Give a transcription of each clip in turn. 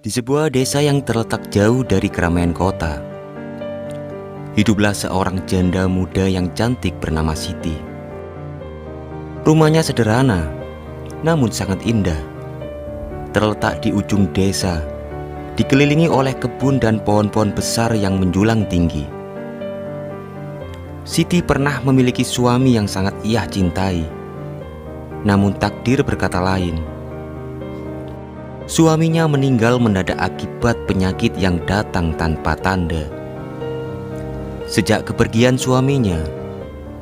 Di sebuah desa yang terletak jauh dari keramaian kota, hiduplah seorang janda muda yang cantik bernama Siti. Rumahnya sederhana, namun sangat indah. Terletak di ujung desa, dikelilingi oleh kebun dan pohon-pohon besar yang menjulang tinggi. Siti pernah memiliki suami yang sangat ia cintai, namun takdir berkata lain. Suaminya meninggal mendadak akibat penyakit yang datang tanpa tanda. Sejak kepergian suaminya,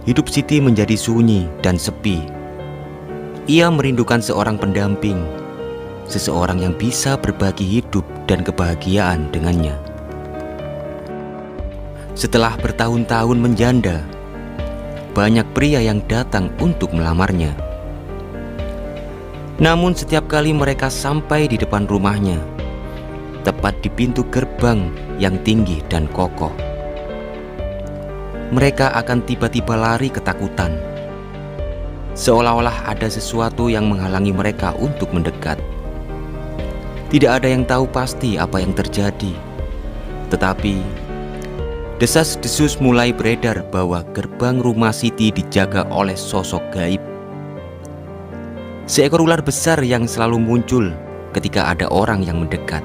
hidup Siti menjadi sunyi dan sepi. Ia merindukan seorang pendamping, seseorang yang bisa berbagi hidup dan kebahagiaan dengannya. Setelah bertahun-tahun menjanda, banyak pria yang datang untuk melamarnya. Namun setiap kali mereka sampai di depan rumahnya, tepat di pintu gerbang yang tinggi dan kokoh, mereka akan tiba-tiba lari ketakutan, seolah-olah ada sesuatu yang menghalangi mereka untuk mendekat. Tidak ada yang tahu pasti apa yang terjadi, tetapi desas-desus mulai beredar bahwa gerbang rumah Siti dijaga oleh sosok gaib. Seekor ular besar yang selalu muncul ketika ada orang yang mendekat.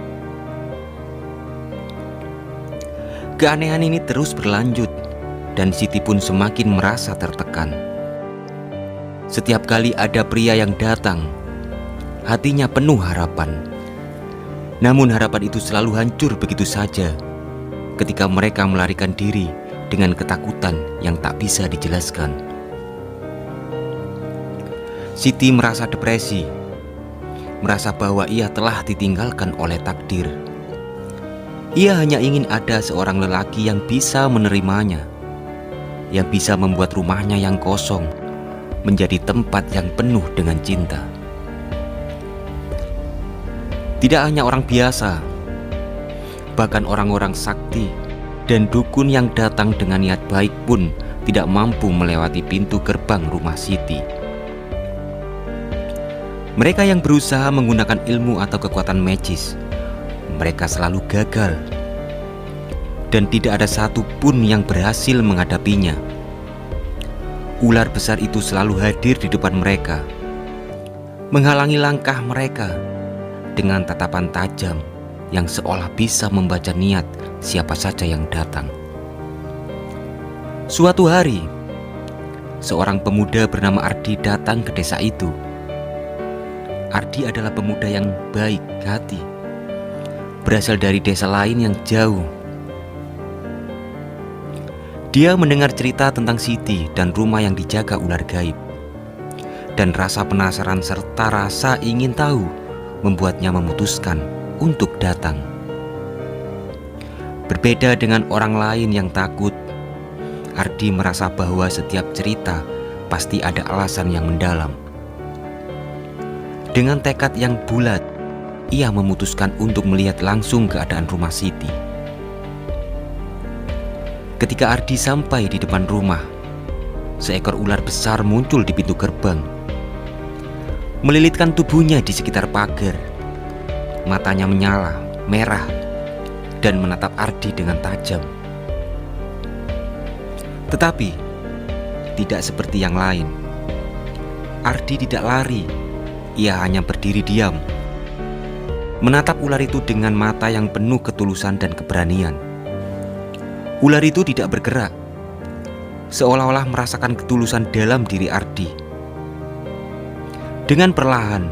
Keanehan ini terus berlanjut dan Siti pun semakin merasa tertekan. Setiap kali ada pria yang datang, hatinya penuh harapan. Namun harapan itu selalu hancur begitu saja ketika mereka melarikan diri dengan ketakutan yang tak bisa dijelaskan. Siti merasa depresi, merasa bahwa ia telah ditinggalkan oleh takdir. Ia hanya ingin ada seorang lelaki yang bisa menerimanya, yang bisa membuat rumahnya yang kosong menjadi tempat yang penuh dengan cinta. Tidak hanya orang biasa, bahkan orang-orang sakti dan dukun yang datang dengan niat baik pun tidak mampu melewati pintu gerbang rumah Siti. Mereka yang berusaha menggunakan ilmu atau kekuatan magis, mereka selalu gagal, dan tidak ada satu pun yang berhasil menghadapinya. Ular besar itu selalu hadir di depan mereka, menghalangi langkah mereka dengan tatapan tajam yang seolah bisa membaca niat siapa saja yang datang. Suatu hari, seorang pemuda bernama Ardi datang ke desa itu. Ardi adalah pemuda yang baik hati, berasal dari desa lain yang jauh. Dia mendengar cerita tentang Siti dan rumah yang dijaga ular gaib, dan rasa penasaran serta rasa ingin tahu membuatnya memutuskan untuk datang. Berbeda dengan orang lain yang takut, Ardi merasa bahwa setiap cerita pasti ada alasan yang mendalam. Dengan tekad yang bulat, ia memutuskan untuk melihat langsung keadaan rumah Siti. Ketika Ardi sampai di depan rumah, seekor ular besar muncul di pintu gerbang, melilitkan tubuhnya di sekitar pagar. Matanya menyala, merah, dan menatap Ardi dengan tajam. Tetapi tidak seperti yang lain, Ardi tidak lari. Ia hanya berdiri diam, menatap ular itu dengan mata yang penuh ketulusan dan keberanian. Ular itu tidak bergerak, seolah-olah merasakan ketulusan dalam diri Ardi. Dengan perlahan,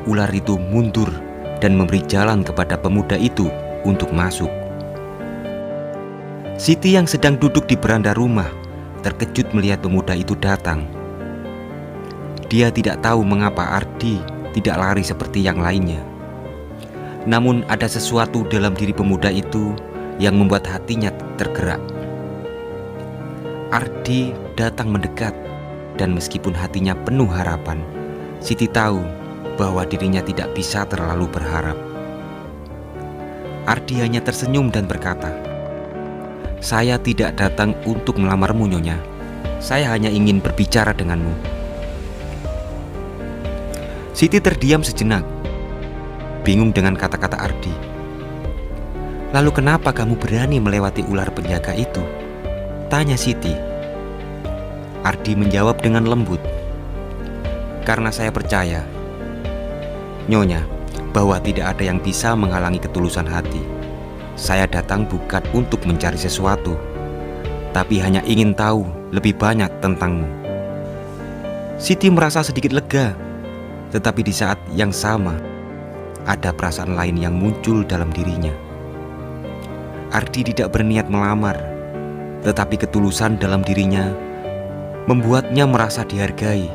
ular itu mundur dan memberi jalan kepada pemuda itu untuk masuk. Siti yang sedang duduk di beranda rumah terkejut melihat pemuda itu datang. Dia tidak tahu mengapa Ardi tidak lari seperti yang lainnya. Namun ada sesuatu dalam diri pemuda itu yang membuat hatinya tergerak. Ardi datang mendekat, dan meskipun hatinya penuh harapan, Siti tahu bahwa dirinya tidak bisa terlalu berharap. Ardi hanya tersenyum dan berkata, "Saya tidak datang untuk melamarmu, Nyonya. Saya hanya ingin berbicara denganmu." Siti terdiam sejenak. bingung dengan kata-kata Ardi. "Lalu kenapa kamu berani melewati ular penjaga itu?" tanya Siti. Ardi menjawab dengan lembut, "Karena saya percaya, Nyonya, bahwa tidak ada yang bisa menghalangi ketulusan hati. Saya datang bukan untuk mencari sesuatu, tapi hanya ingin tahu lebih banyak tentangmu." Siti merasa sedikit lega, tetapi di saat yang sama ada perasaan lain yang muncul dalam dirinya. Ardi tidak berniat melamar, tetapi ketulusan dalam dirinya membuatnya merasa dihargai.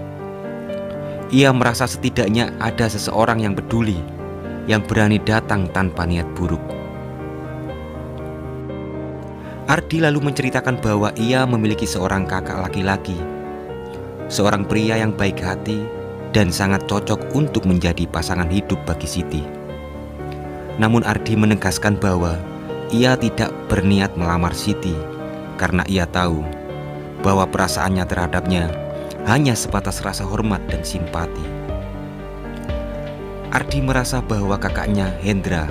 Ia merasa setidaknya ada seseorang yang peduli, yang berani datang tanpa niat buruk. Ardi lalu menceritakan bahwa ia memiliki seorang kakak laki-laki, seorang pria yang baik hati dan sangat cocok untuk menjadi pasangan hidup bagi Siti. Namun Ardi menegaskan bahwa ia tidak berniat melamar Siti karena ia tahu bahwa perasaannya terhadapnya hanya sebatas rasa hormat dan simpati. Ardi merasa bahwa kakaknya Hendra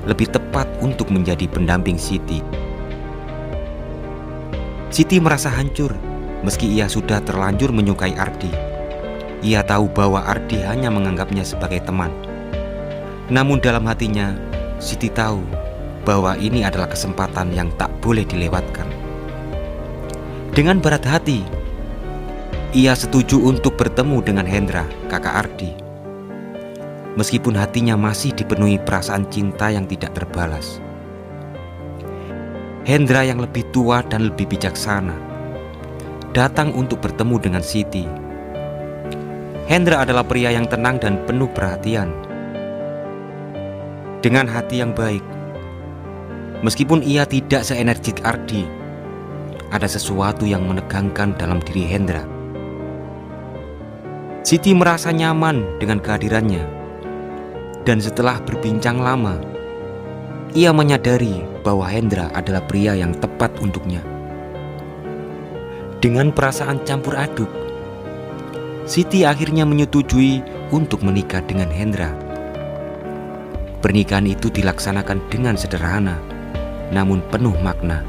lebih tepat untuk menjadi pendamping Siti. Siti merasa hancur meski ia sudah terlanjur menyukai Ardi. Ia tahu bahwa Ardi hanya menganggapnya sebagai teman. Namun dalam hatinya, Siti tahu bahwa ini adalah kesempatan yang tak boleh dilewatkan. Dengan berat hati, ia setuju untuk bertemu dengan Hendra, kakak Ardi. Meskipun hatinya masih dipenuhi perasaan cinta yang tidak terbalas. Hendra yang lebih tua dan lebih bijaksana datang untuk bertemu dengan Siti. Hendra adalah pria yang tenang dan penuh perhatian. Dengan hati yang baik, meskipun ia tidak seenergik Ardi, ada sesuatu yang menegangkan dalam diri Hendra. Siti merasa nyaman dengan kehadirannya, dan setelah berbincang lama, ia menyadari bahwa Hendra adalah pria yang tepat untuknya. Dengan perasaan campur aduk, Siti akhirnya menyetujui untuk menikah dengan Hendra. Pernikahan itu dilaksanakan dengan sederhana, namun penuh makna.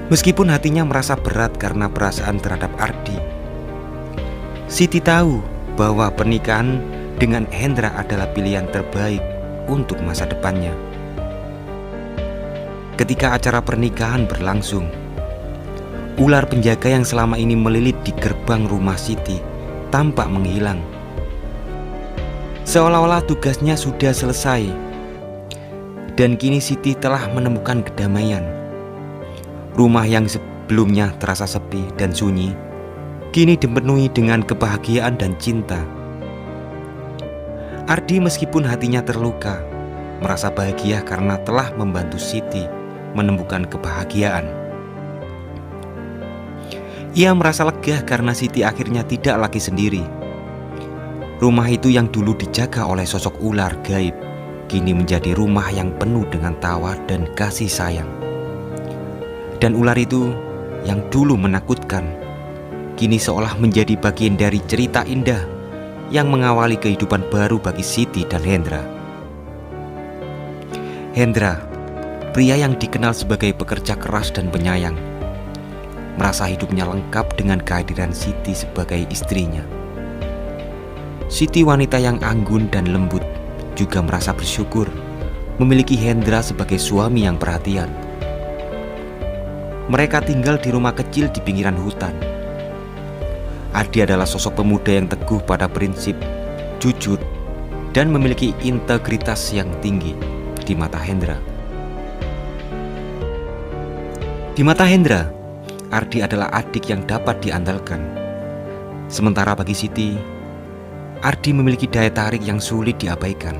Meskipun hatinya merasa berat karena perasaan terhadap Ardi, Siti tahu bahwa pernikahan dengan Hendra adalah pilihan terbaik untuk masa depannya. Ketika acara pernikahan berlangsung, ular penjaga yang selama ini melilit di gerbang rumah Siti tampak menghilang. Seolah-olah tugasnya sudah selesai, dan kini Siti telah menemukan kedamaian. Rumah yang sebelumnya terasa sepi dan sunyi, kini dipenuhi dengan kebahagiaan dan cinta. Ardi meskipun hatinya terluka, merasa bahagia karena telah membantu Siti menemukan kebahagiaan. Ia merasa lega karena Siti akhirnya tidak lagi sendiri. Rumah itu yang dulu dijaga oleh sosok ular gaib, kini menjadi rumah yang penuh dengan tawa dan kasih sayang. Dan ular itu yang dulu menakutkan, kini seolah menjadi bagian dari cerita indah yang mengawali kehidupan baru bagi Siti dan Hendra. Hendra, pria yang dikenal sebagai pekerja keras dan penyayang, merasa hidupnya lengkap dengan kehadiran Siti sebagai istrinya. Siti, wanita yang anggun dan lembut, juga merasa bersyukur memiliki Hendra sebagai suami yang perhatian. Mereka tinggal di rumah kecil di pinggiran hutan. Ardi adalah sosok pemuda yang teguh pada prinsip, jujur, dan memiliki integritas yang tinggi di mata Hendra. Di mata Hendra, Ardi adalah adik yang dapat diandalkan. Sementara bagi Siti, Ardi memiliki daya tarik yang sulit diabaikan.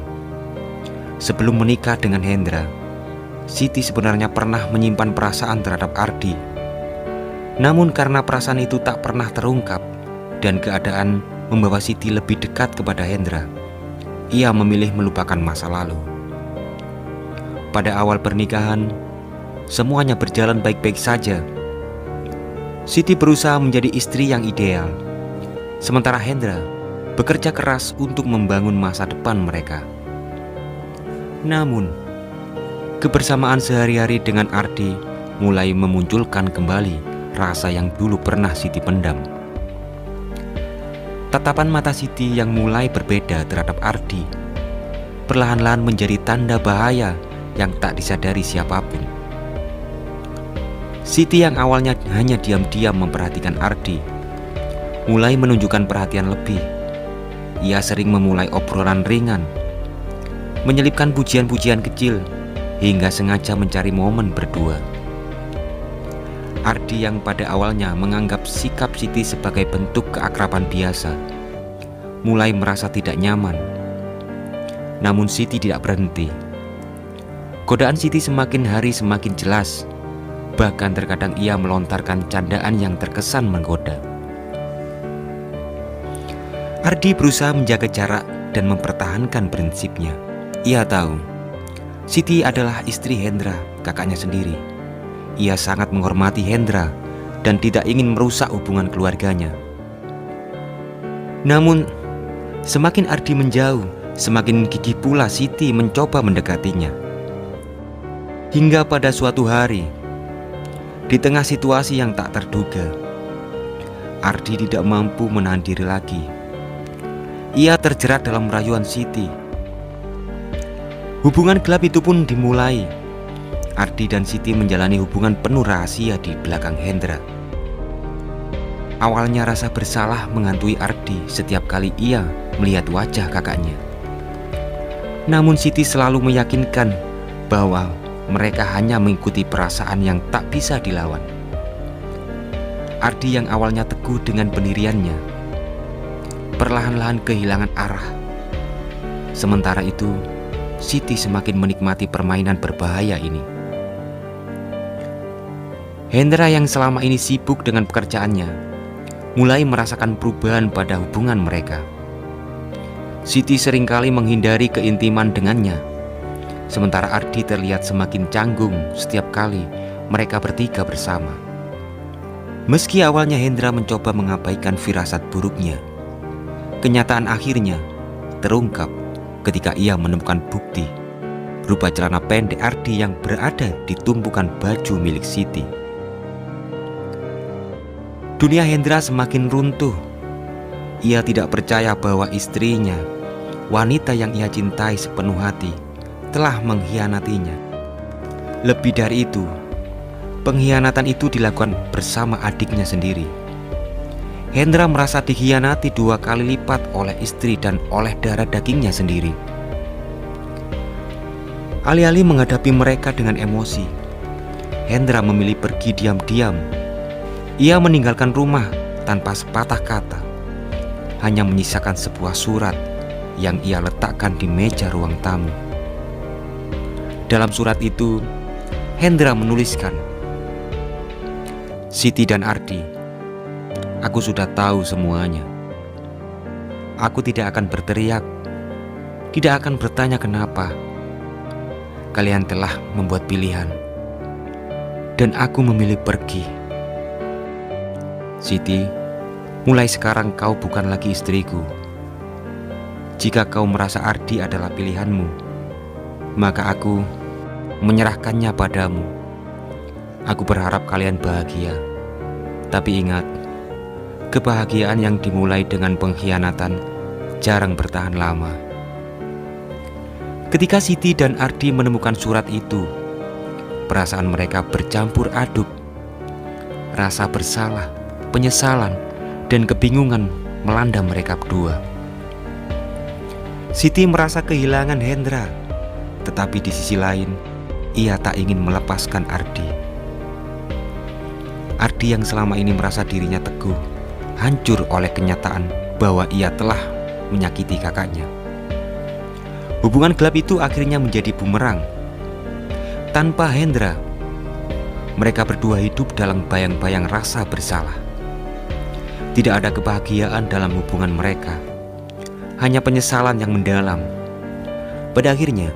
Sebelum menikah dengan Hendra, Siti sebenarnya pernah menyimpan perasaan terhadap Ardi. Namun karena perasaan itu tak pernah terungkap dan keadaan membawa Siti lebih dekat kepada Hendra, ia memilih melupakan masa lalu. Pada awal pernikahan, semuanya berjalan baik-baik saja. Siti berusaha menjadi istri yang ideal, sementara Hendra bekerja keras untuk membangun masa depan mereka. Namun, kebersamaan sehari-hari dengan Ardi mulai memunculkan kembali rasa yang dulu pernah Siti pendam. Tatapan mata Siti yang mulai berbeda terhadap Ardi perlahan-lahan menjadi tanda bahaya yang tak disadari siapapun. Siti yang awalnya hanya diam-diam memperhatikan Ardi mulai menunjukkan perhatian lebih. Ia sering memulai obrolan ringan, menyelipkan pujian-pujian kecil, hingga sengaja mencari momen berdua. Ardi yang pada awalnya menganggap sikap Siti sebagai bentuk keakraban biasa, mulai merasa tidak nyaman. Namun Siti tidak berhenti. Godaan Siti semakin hari semakin jelas. Bahkan terkadang ia melontarkan candaan yang terkesan menggoda. Ardi berusaha menjaga jarak dan mempertahankan prinsipnya. Ia tahu Siti adalah istri Hendra, kakaknya sendiri. Ia sangat menghormati Hendra dan tidak ingin merusak hubungan keluarganya. Namun, semakin Ardi menjauh, semakin gigih pula Siti mencoba mendekatinya. Hingga pada suatu hari, di tengah situasi yang tak terduga, Ardi tidak mampu menahan diri lagi. Ia terjerat dalam rayuan Siti. Hubungan gelap itu pun dimulai. Ardi dan Siti menjalani hubungan penuh rahasia di belakang Hendra. Awalnya rasa bersalah menghantui Ardi setiap kali ia melihat wajah kakaknya. Namun Siti selalu meyakinkan bahwa mereka hanya mengikuti perasaan yang tak bisa dilawan. Ardi yang awalnya teguh dengan pendiriannya, perlahan-lahan kehilangan arah. Sementara itu, Siti semakin menikmati permainan berbahaya ini. Hendra yang selama ini sibuk dengan pekerjaannya mulai merasakan perubahan pada hubungan mereka. Siti seringkali menghindari keintiman dengannya, sementara Ardi terlihat semakin canggung setiap kali mereka bertiga bersama. Meski awalnya Hendra mencoba mengabaikan firasat buruknya, kenyataan akhirnya terungkap ketika ia menemukan bukti berupa celana pendek Ardi yang berada di tumpukan baju milik Siti. Dunia Hendra semakin runtuh. Ia tidak percaya bahwa istrinya, wanita yang ia cintai sepenuh hati, telah mengkhianatinya. Lebih dari itu, pengkhianatan itu dilakukan bersama adiknya sendiri. Hendra merasa dikhianati 2 kali lipat oleh istri dan oleh darah dagingnya sendiri. Alih-alih menghadapi mereka dengan emosi, Hendra memilih pergi diam-diam. Ia meninggalkan rumah tanpa sepatah kata, hanya menyisakan sebuah surat yang ia letakkan di meja ruang tamu. Dalam surat itu, Hendra menuliskan, "Siti dan Ardi, aku sudah tahu semuanya. Aku tidak akan berteriak, tidak akan bertanya kenapa. Kalian telah membuat pilihan, dan aku memilih pergi. Siti, mulai sekarang kau bukan lagi istriku. Jika kau merasa Ardi adalah pilihanmu, maka aku menyerahkannya padamu. Aku berharap kalian bahagia. Tapi ingat, kebahagiaan yang dimulai dengan pengkhianatan jarang bertahan lama." Ketika Siti dan Ardi menemukan surat itu, perasaan mereka bercampur aduk. Rasa bersalah, penyesalan, dan kebingungan melanda mereka berdua. Siti merasa kehilangan Hendra, tetapi di sisi lain, ia tak ingin melepaskan Ardi. Ardi yang selama ini merasa dirinya teguh, hancur oleh kenyataan bahwa ia telah menyakiti kakaknya. Hubungan gelap itu akhirnya menjadi bumerang. Tanpa Hendra, mereka berdua hidup dalam bayang-bayang rasa bersalah. Tidak ada kebahagiaan dalam hubungan mereka, hanya penyesalan yang mendalam. Pada akhirnya,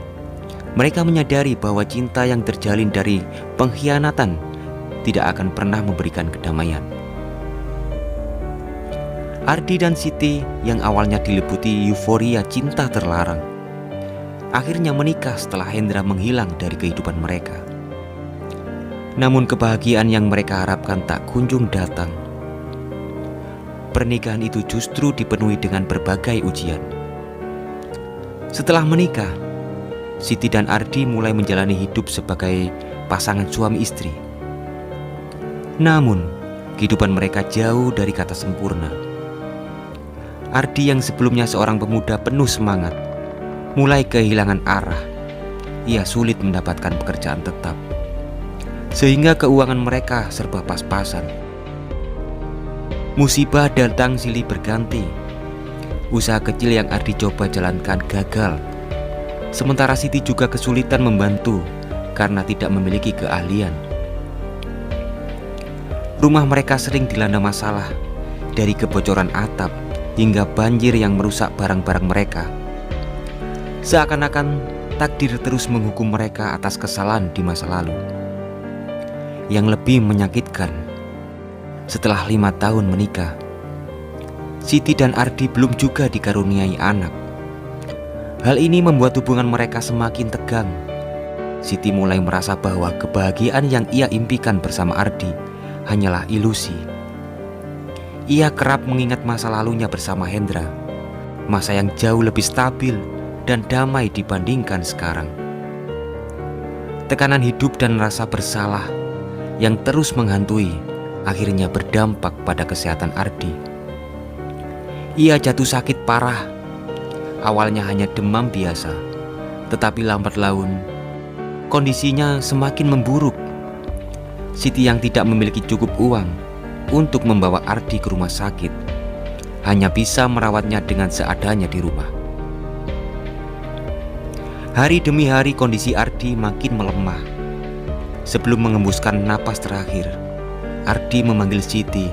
mereka menyadari bahwa cinta yang terjalin dari pengkhianatan tidak akan pernah memberikan kedamaian. Ardi dan Siti yang awalnya diliputi euforia cinta terlarang akhirnya menikah setelah Hendra menghilang dari kehidupan mereka. Namun kebahagiaan yang mereka harapkan tak kunjung datang. Pernikahan itu justru dipenuhi dengan berbagai ujian. Setelah menikah, Siti dan Ardi mulai menjalani hidup sebagai pasangan suami istri. Namun, kehidupan mereka jauh dari kata sempurna. Ardi yang sebelumnya seorang pemuda penuh semangat, mulai kehilangan arah. Ia sulit mendapatkan pekerjaan tetap, sehingga keuangan mereka serba pas-pasan. Musibah datang silih berganti. Usaha kecil yang Ardi coba jalankan gagal. Sementara Siti juga kesulitan membantu karena tidak memiliki keahlian. Rumah mereka sering dilanda masalah, dari kebocoran atap hingga banjir yang merusak barang-barang mereka. Seakan-akan takdir terus menghukum mereka atas kesalahan di masa lalu. Yang lebih menyakitkan, setelah 5 tahun menikah, Siti dan Ardi belum juga dikaruniai anak. Hal ini membuat hubungan mereka semakin tegang. Siti mulai merasa bahwa kebahagiaan yang ia impikan bersama Ardi hanyalah ilusi. Ia kerap mengingat masa lalunya bersama Hendra, masa yang jauh lebih stabil dan damai dibandingkan sekarang. Tekanan hidup dan rasa bersalah yang terus menghantui akhirnya berdampak pada kesehatan Ardi. Ia jatuh sakit parah. Awalnya hanya demam biasa, tetapi lambat laun kondisinya semakin memburuk. Siti yang tidak memiliki cukup uang untuk membawa Ardi ke rumah sakit hanya bisa merawatnya dengan seadanya di rumah. Hari demi hari kondisi Ardi makin melemah. Sebelum mengembuskan napas terakhir, Ardi memanggil Siti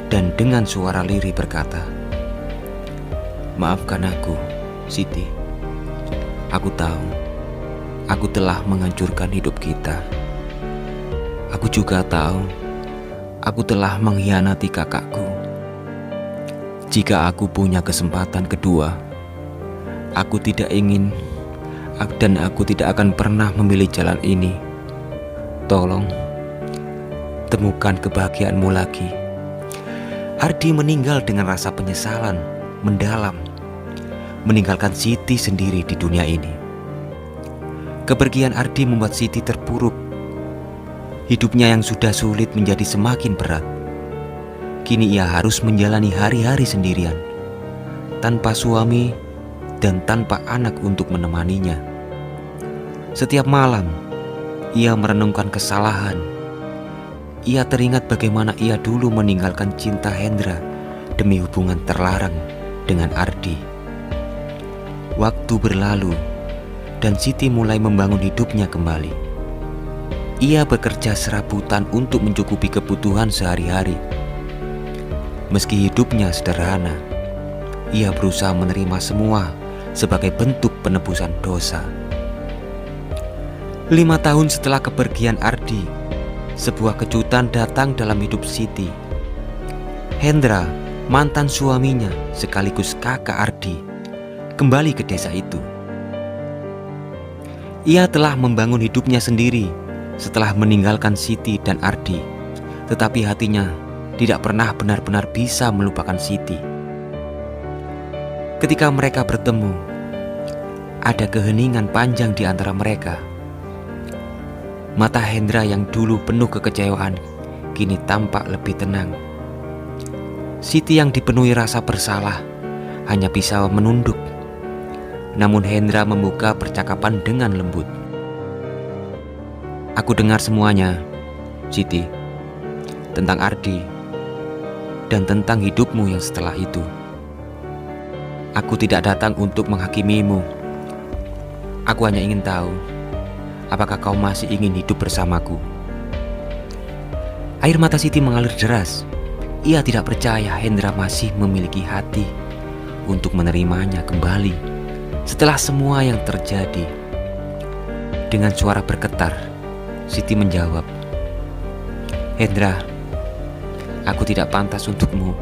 dan dengan suara lirih berkata, "Maafkan aku, Siti. Aku tahu, aku telah menghancurkan hidup kita. Aku juga tahu, aku telah mengkhianati kakakku. Jika aku punya kesempatan kedua, aku tidak ingin dan aku tidak akan pernah memilih jalan ini. Tolong, temukan kebahagiaanmu lagi." Ardi meninggal dengan rasa penyesalan mendalam, meninggalkan Siti sendiri di dunia ini. Kepergian Ardi membuat Siti terpuruk. Hidupnya yang sudah sulit menjadi semakin berat. Kini ia harus menjalani hari-hari sendirian, tanpa suami dan tanpa anak untuk menemaninya. Setiap malam, ia merenungkan kesalahan. Ia teringat bagaimana ia dulu meninggalkan cinta Hendra demi hubungan terlarang dengan Ardi. Waktu berlalu dan Siti mulai membangun hidupnya kembali. Ia bekerja serabutan untuk mencukupi kebutuhan sehari-hari. Meski hidupnya sederhana, ia berusaha menerima semua sebagai bentuk penebusan dosa. 5 tahun setelah kepergian Ardi, sebuah kejutan datang dalam hidup Siti. Hendra, mantan suaminya sekaligus kakak Ardi, kembali ke desa itu. Ia telah membangun hidupnya sendiri setelah meninggalkan Siti dan Ardi, tetapi hatinya tidak pernah benar-benar bisa melupakan Siti. Ketika mereka bertemu, ada keheningan panjang di antara mereka. Mata Hendra yang dulu penuh kekecewaan kini tampak lebih tenang. Siti yang dipenuhi rasa bersalah hanya bisa menunduk. Namun Hendra membuka percakapan dengan lembut. "Aku dengar semuanya, Siti, tentang Ardi dan tentang hidupmu yang setelah itu. Aku tidak datang untuk menghakimimu. Aku hanya ingin tahu, apakah kau masih ingin hidup bersamaku?" Air mata Siti mengalir deras. Ia tidak percaya Hendra masih memiliki hati untuk menerimanya kembali setelah semua yang terjadi. Dengan suara bergetar, Siti menjawab, "Hendra, aku tidak pantas untukmu.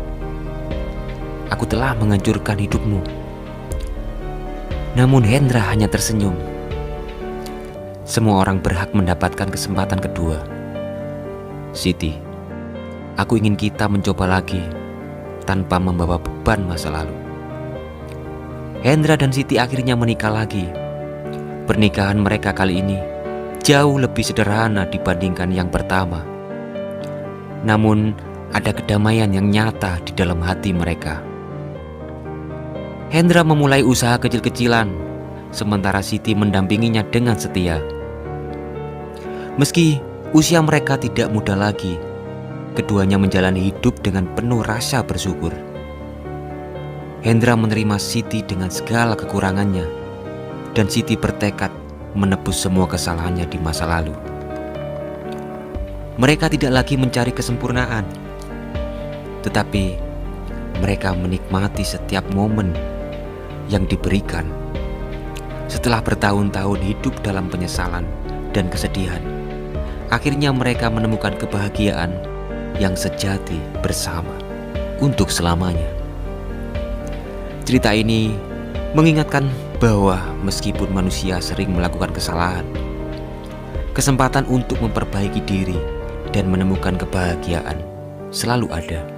aku telah menghancurkan hidupmu. Namun Hendra hanya tersenyum. Semua orang berhak mendapatkan kesempatan kedua. Siti, aku ingin kita mencoba lagi tanpa membawa beban masa lalu. Hendra dan Siti akhirnya menikah lagi. Pernikahan mereka kali ini jauh lebih sederhana dibandingkan yang pertama. Namun ada kedamaian yang nyata di dalam hati mereka. Hendra memulai usaha kecil-kecilan, sementara Siti mendampinginya dengan setia. Meski usia mereka tidak muda lagi, keduanya menjalani hidup dengan penuh rasa bersyukur. Hendra menerima Siti dengan segala kekurangannya, dan Siti bertekad menebus semua kesalahannya di masa lalu. Mereka tidak lagi mencari kesempurnaan, tetapi mereka menikmati setiap momen yang diberikan. Setelah bertahun-tahun hidup dalam penyesalan dan kesedihan, akhirnya mereka menemukan kebahagiaan yang sejati bersama untuk selamanya. Cerita ini mengingatkan bahwa meskipun manusia sering melakukan kesalahan, kesempatan untuk memperbaiki diri dan menemukan kebahagiaan selalu ada.